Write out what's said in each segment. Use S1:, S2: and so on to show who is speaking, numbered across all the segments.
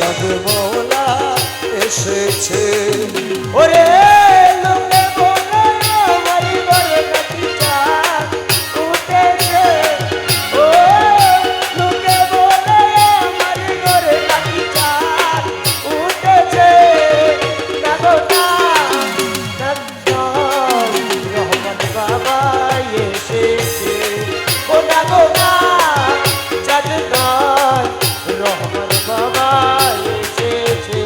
S1: চাঁদ মৌলা এসেছে।
S2: ওরে লোকে বলে আমার ঘরে নাকি চাঁদ উঠেছে, ও লোকে বলে আমার ঘরে নাকি চাঁদ উঠেছে। না গো না, রহমান বাবা এসেছে। ও না গো না, চাঁদ নয় রহমান বাবা এসেছে।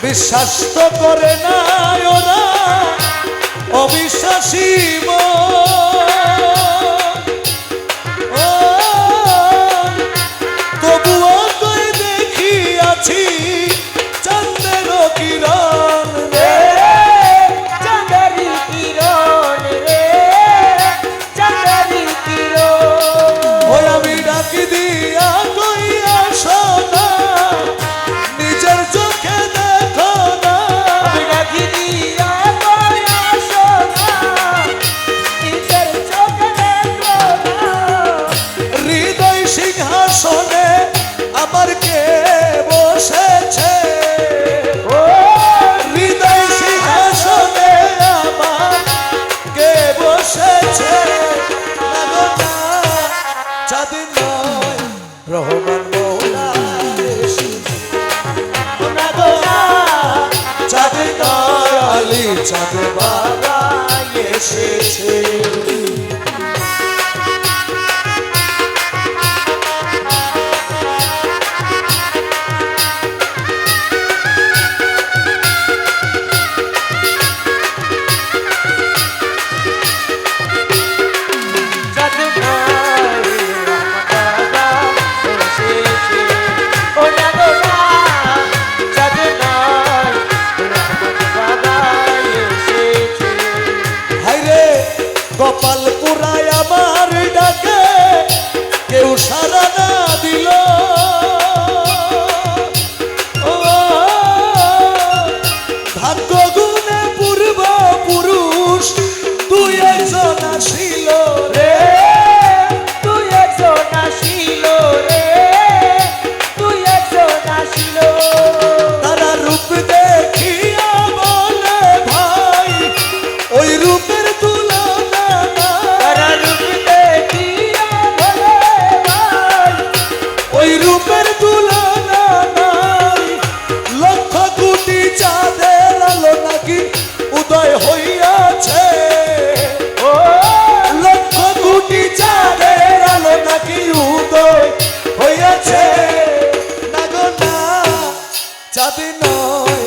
S1: বিশ্বাস তো করে না ওরা অবিশ্বাসী তবুও তুই দেখিয়াছি চন্দ্রের কিরণ
S2: রে চাঁদের কিরণ, রে চাঁদের কিরণ।
S1: ওই আমি ডাকি দিয়া কইয়া শোনা নিজের চোখে দেখো না।
S2: আমি ডাকি দিয়া কইয়া শোনা নিজের চোখে দেখো না।
S1: হৃদয় সিংহাসনে আমার কে বসেছে,
S2: ও
S1: হৃদয় সিংহাসনে আমার কে বসেছে। না গো না, চাঁদ নয় রহমান মৌলা এসেছে।
S2: না গো না,
S1: চাঁদ নয় আলী চাঁদ বাবা এসেছে।
S2: চাঁদ নয় রহমান বাবা এসেছে। ও না গো না, চাঁদ নয় রহমান বাবা এসেছে।
S1: হাইরে কপাল পুরায় আমার ডাকে কেউ সারা না দিল। ও ভাগ্য গুণে পূর্ব পুরুষ তুই একজন আসিল রে।
S2: তুই একজন আসিল রে, তুই একজন আসিল।
S1: তারা রূপ দেখিয়া বলে ভাই ওই রূপের তুলনা নাই।
S2: তারা রূপ দেখিয়া বলে ভাই
S1: ওই রূপের তুলনা নাই। লক্ষ কোটি চাঁদের আলো নাকি উদয় হইয়াছে,
S2: ও
S1: লক্ষ কোটি চাঁদের আলো নাকি উদয় হইয়াছে। না গো না, চাঁদ নয়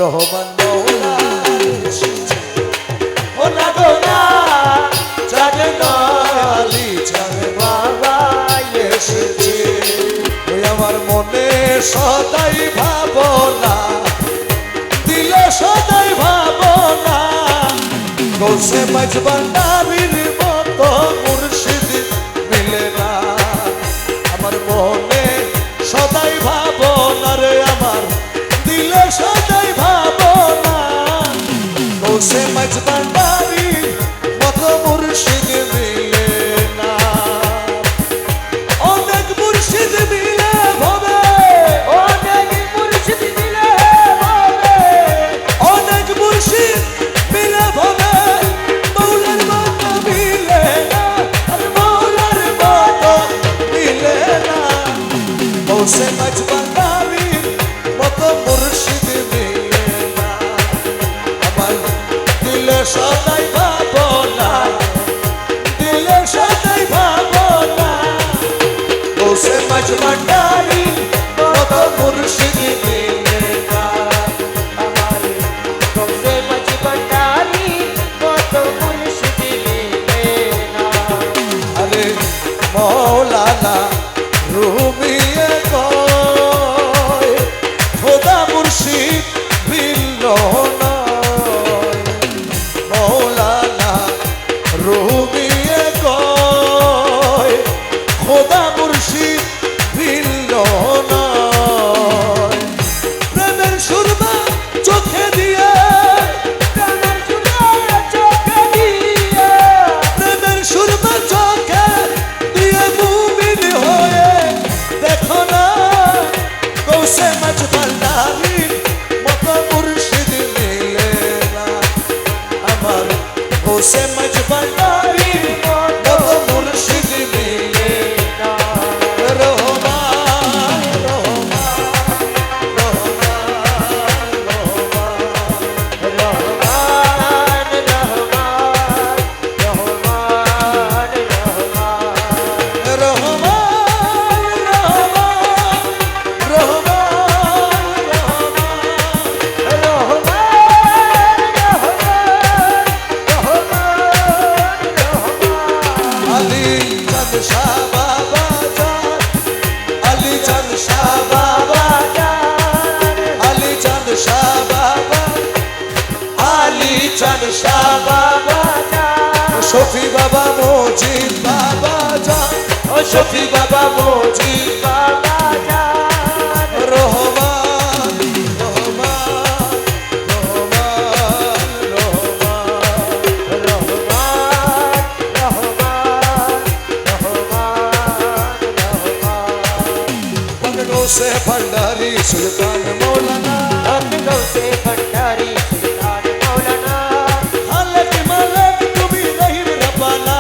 S1: রহমান মৌলা এসেছে।
S2: ও না গো না,
S1: চাঁদ নয় আলী চাঁদ বাবা এসেছে। ওই আমার মনে সদাই ভাবনা, দিলে সদাই ভাবনা, কৌশে মাঝ ভান্ডারীর মতো মুর্শিদ মিলে না। আমার মনে সদাই ভাবনা রে, আমার দিলে সদাই ভাবনা, কৌশে মাঝ ভান্ডারীর মতো মুর্শিদ মিলে না। অনেক মুর্শিদ মিলে ভবে,
S2: অনেক মুর্শিদ মিলে হবে,
S1: অনেক মুর্শিদ মিলে ভবে, মৌলার মতো মিলে না, আর মৌলার মতো মিলে না। কৌশে মাঝ ভান্ডারীর মতো মুর্শিদ মিলে না। আমার দিলে সদাই ভাবনা, দিলে সদাই ভাবনা, কৌশে মাঝ ভান্ডারীর মতো মুর্শিদ মিলে না।
S2: আমার কৌশে মাঝ ভান্ডারী কত মুর্শিদ মিলে না।
S1: আরে মৌলানা রুমিয়ে কয় খোদা সে মাঝ ভান্ডারির মতো মুর্শিদ মিলে না আমার ও সে মাঝ ভান্ডারির মতো মুর্শিদ মিলে না রহমান রহমান শফি বাবা মজিদ বাবা জান ও শফি বাবা মজিদ বাবা জান রহমান রহমান रहो से भंडारी सुल्तान मौलाना
S2: से भंडारी सुल्तान मौलाना
S1: हालत मालक तुम्ही नहीं रबाना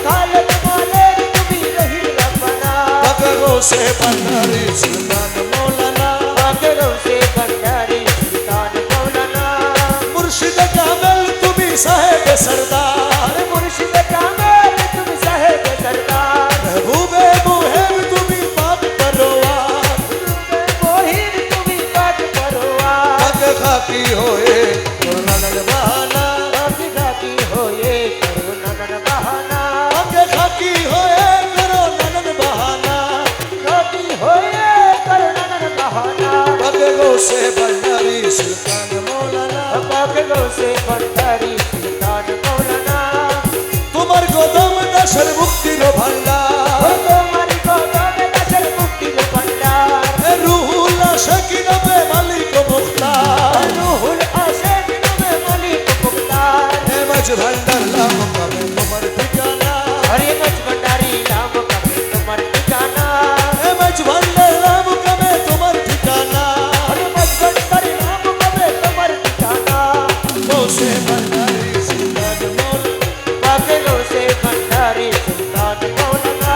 S2: खालद मालिक तुम्ही रही रब्बना
S1: रहो से भंडारी सुल्तान मौलाना
S2: से भंडारी सुल्तान मौलाना
S1: मुर्शिद कामिल तुम्ही साहेब सरदार
S2: मुर्शिद कामिल तुम साहेब सरदार
S1: महबूबे मुहिब तुम्ही पाक परवार
S2: मोहिब तुम्ही पाक परवार
S1: हक खाकी होए ननन बहाना
S2: बाकी बाकी होए करो नगन बहाना
S1: हक खाकी होए करो ननन बहाना
S2: बाकी होए करो नगन बहाना
S1: हक गो से भंडारी सुल्तान मौलाना
S2: पाक गो से भंडारी सुल्तान मौलाना
S1: তোমার গোদাম দাসের মুক্তির ভান্ডার
S2: তোমারি গোদাম দাসের মুক্তির ভান্ডার
S1: রুহুল আশিক নবে মালিক মুখতার
S2: রুহুল আশিক নবে মালিক মুখতার
S1: মাঝ ভান্ডার নাম পাবে তোমার ঠিকানা
S2: হরে মচ ভন্ডারি নাম কবে তোমার ঠিকানা
S1: মাঝ ভান্ডার নাম পাবে তোমার ঠিকানা
S2: হরে মচ ভন্ডারি নাম কবে তোমার ঠিকানা
S1: গোসে ভান্ডারি সুলতান মৌলানা
S2: পাকে গো সে ভন্ডারি সুলতান মৌলানা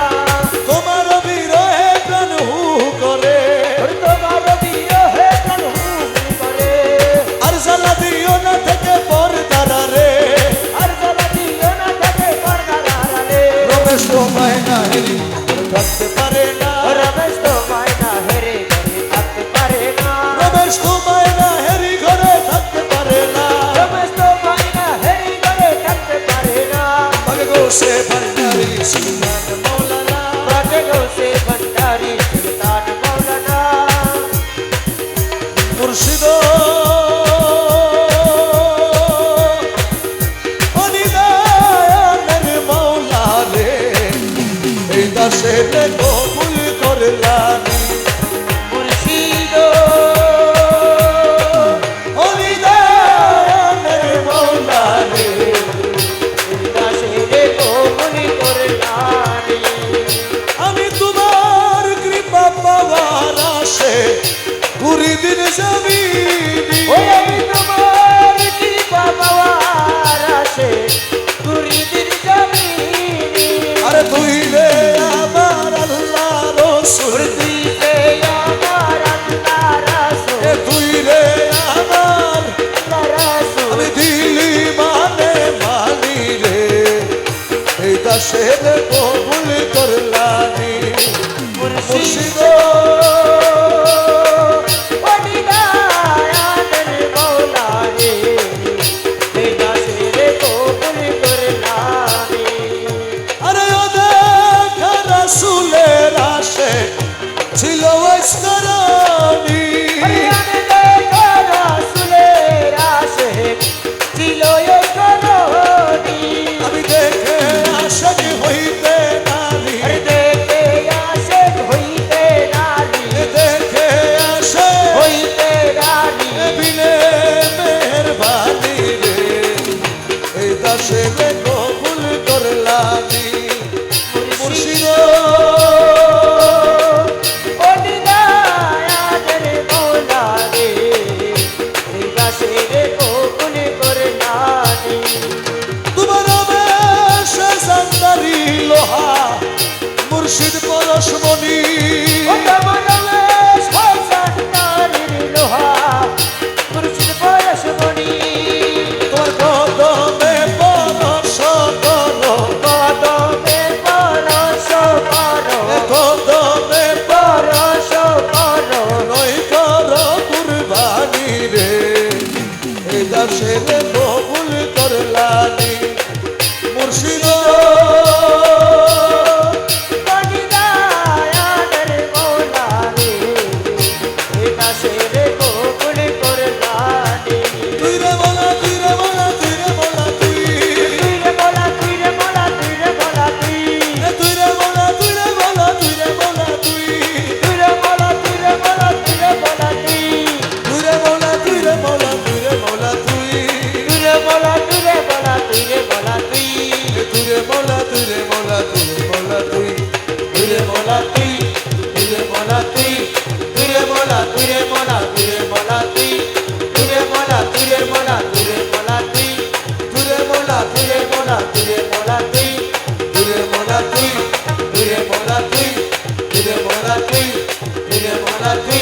S1: তোমার বিরহে প্রাণ হু করে
S2: তোমার বিরহে প্রাণ হুম করে
S1: আর জ্বালা দিও না থেকে পর্দারা রে
S2: আর জ্বালা দিও না থাকে পর্দারালে
S1: রমেশ তোমায় না হেরি থাকতে পারে না
S2: রমেশ তো মায়না হেরে ঘরে থাকতে পারে না
S1: রমেশ তোমায় না হেরি ঘরে থাকতে পারে না
S2: রমেশ তো মায়না হেরে ঘরে থাকতে পারে না
S1: আগে গোসে ভান্ডারি সুলতান মৌলানা
S2: পাকে গো সে ভন্ডারি সুলতান মৌলানা
S1: মুর্শিদ অনিদানের মৌলা রে এই দাসের কবুল করলানি
S2: মুর্শিদ
S1: অনিদানের মৌলা রে
S2: দাসেরে কবুল করলানি
S1: আমি তোমার কৃপা পাওয়ার আশে পুরি দিন জমিনি
S2: ওই আমি তোমার কৃপা পাওয়ার আশে পুরি দিন জমিনি
S1: আরে তুই রে আমার আল্লাহ রসুল
S2: তুই যে আমার আল্লাহ রাসূল
S1: এ তুই রে আমার
S2: আল্লাহ রাসূল
S1: আমি দিলি মানে মানি রে এই দাসের কবুল করলানি
S2: মুর্শিদ
S1: মুর্শিদ
S2: অনিদানের মোলা তুই রে মোলা তুই রে মোলা তুই তুই রে মোলা তুই রে মোলা তুই রে মোলা তুই তুই রে মোলা তুই রে মোলা তুই রে মোলা তুই তুই রে মোলা তুই তুই রে মোলা তুই তুই রে মোলা তুই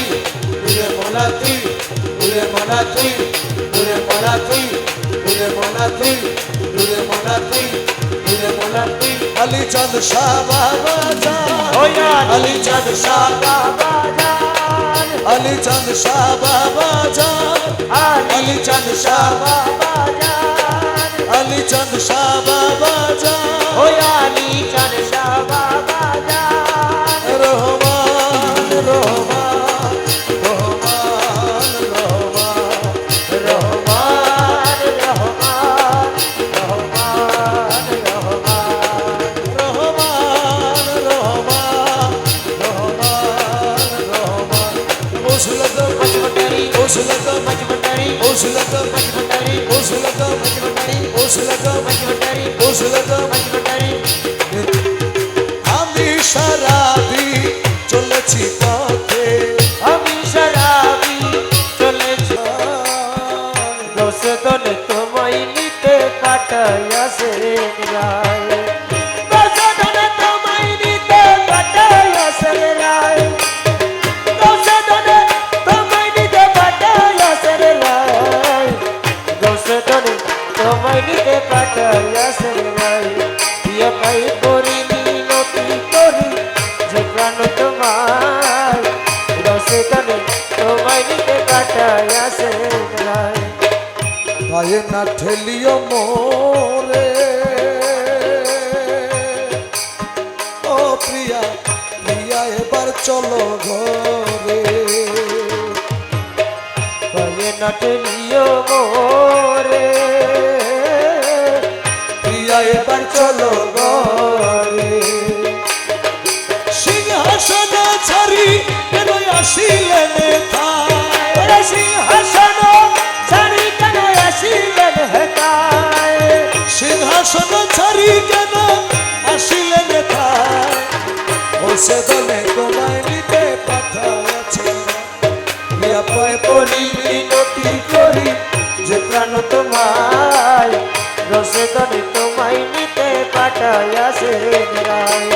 S2: তুই রে মোলা তুই তুই রে মোলা তুই তুই রে মোলা তুই তুই রে মোলা তুই তুই রে মোলা তুই তুই রে মোলা তুই তুই রে মোলা তুই
S1: আলী চাঁদ শাহ বাবা জান
S2: ওয়া আলী চাঁদ শাহ বাবা জান
S1: আলী চাঁদ শাহ বাবা জান
S2: আলী চাঁদ শাহ বাবা জান
S1: আলী চাঁদ শাহ বাবা জান
S2: ওয়া আলী চাঁদ শাহ বাবা জান
S1: রহমান রহমান রহমান রহমান
S2: রহমান রহমান রহমান রহমান
S1: রহমান রহমান রহমান রহমান ওসলতম
S2: মজবুতারি
S1: ওসলতম
S2: মজবুতারি
S1: ওসলতম
S2: মজবুতারি
S1: ওসলতম
S2: মজবুতারি
S1: ওসলতম
S2: মজবুতারি
S1: ওসলতম
S2: মজবুতারি
S1: আমি সারাদি চলেছি পথে
S2: আমি শরাবি চলেছি দোষদন তোমায় নিতে কাটাইয়াছে রায় দোষদন তোমায় নিতে কাটাইয়াছে রায় দোষদন তোমায় নিতে কাটাইয়াছে রায় দোষদন তোমায় নিতে কাটাইয়াছে রায় প্রিয় পাই করি মিনতি করি যে প্রাণ তোমার দোষদন তোমায় নিতে কাটাইয়াছে রায়
S1: পায়ে না ঠেলিও মোরে ও প্রিয়া প্রিয়া এবার চলো ঘরে
S2: পায়ে নাটলিও মোরে
S1: প্রিয়া এবার চলো ঘরে সিংহাসন ছাড়ি কেন আসিলে নেতা
S2: ওরে সিংহাসন ছাড়ি কেন আসিলেন হেতায়
S1: সিংহাসন ছাড়ি কেন আসিলে নেতা বসে দলে তোমায় নিতে পাঠাচ্ছে প্রিয়া পায়ে পড়ি
S2: মিনতি করি যে প্রাণ তোমায় দোষদন তোমায় নিতে কাটাইয়াছে রায়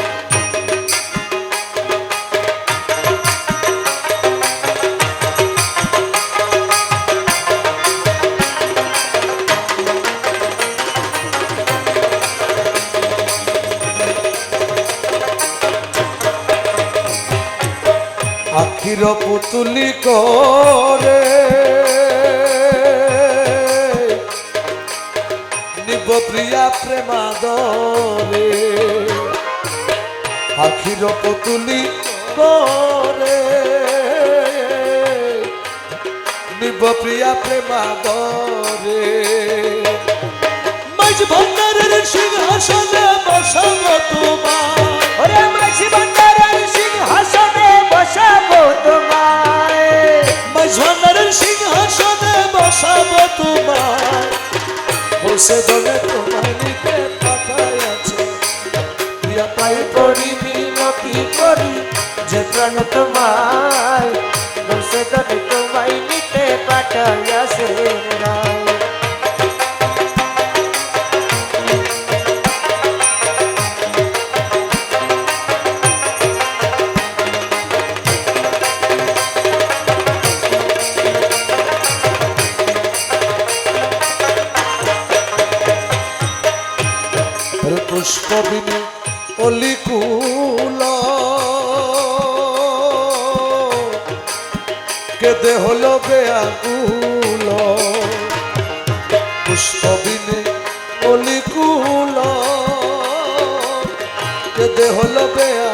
S1: আখির পুতুলি করে নিব প্রিয়া প্রেমাদরে আখির পুতুলি করে নিব প্রিয়া প্রেমাদরে মাঝ ভান্ডারের সিংহাসনে বসাব তোমার
S2: ওরে মাঝি ভান্ডারের সিংহাসনে বসাবো তোমায়
S1: মাঝ ভান্ডারের সিংহাসনে বসাব তোমার বসে দলে তোমায় নিতে পাঠাইয়াছে প্রিয়া পায়ে
S2: করি মিনতি করি যে প্রাণ তোমায় দোষদন তোমায় নিতে কাটাইয়াছে রায়
S1: পুষ্পবিনী অলিকুল কেদে হলো বেয়াকুল পুষ্পবিনী অলিকুল কেদে হলো বেয়া